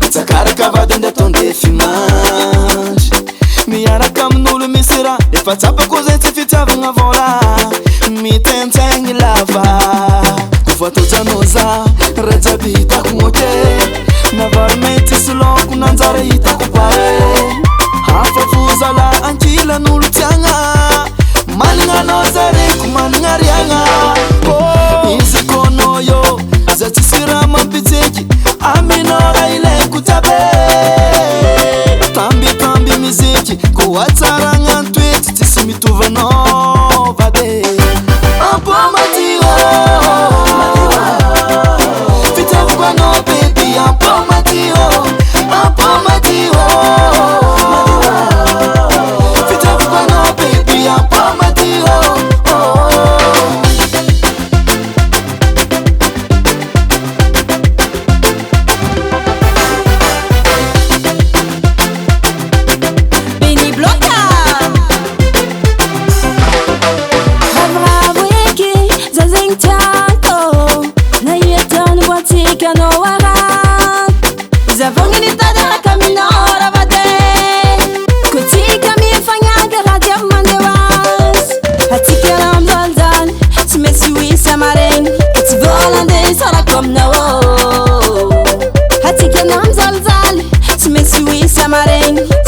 Nitsakaraka vady nde tondefi mangy miaraka amin'olo misy raha efa tsapako zay tsy fitiavagna vola mitentsegny lava kofa tojanao za raha jiaby hitako oke navary mety sy loko nanjara hitako pare hafa fozala ankilan'olo tiagna managna anao zareko managna riagna izy koanao yo za tsisy raha mampitseky aminao raha ilaiko jiaby tambitamby miziky koa tsaragna antoety tsisy mitovanao vade ampamadio fitiavako anao baby ampamadio fitiavako anao baby ampamadio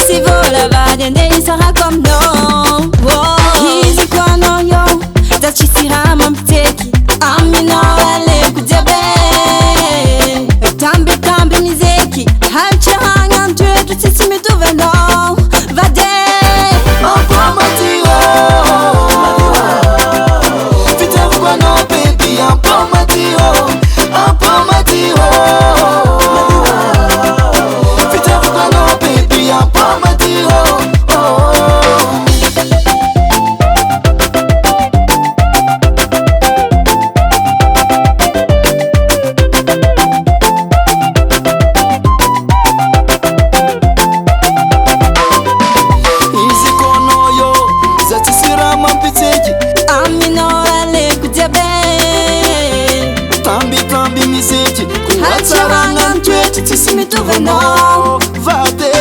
Si vola va dende sarà comme no easy kono yo da ci sira mampteki amino ale kujabe tambi mizeki halcha hangan tu tsisi mituveno vade ampamadio fitiavako anao baby ampamadio fitiavako anao baby ampamadio izy koanao yo za tsisy raha mampitseky amino ale kujabe tambitamby miziky koa halcha tsaragna hangan tu tsisi mituveno vade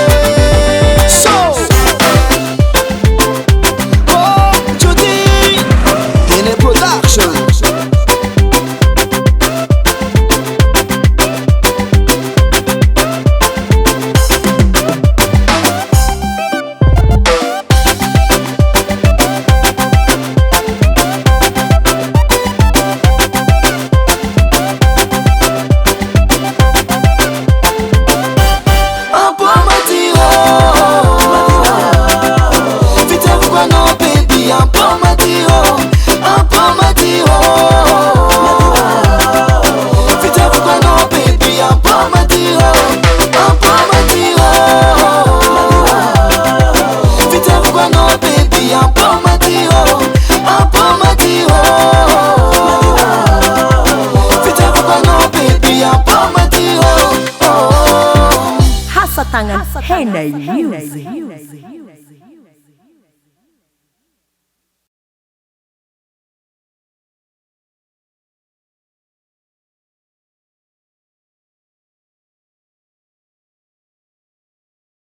Tangan Henay Music.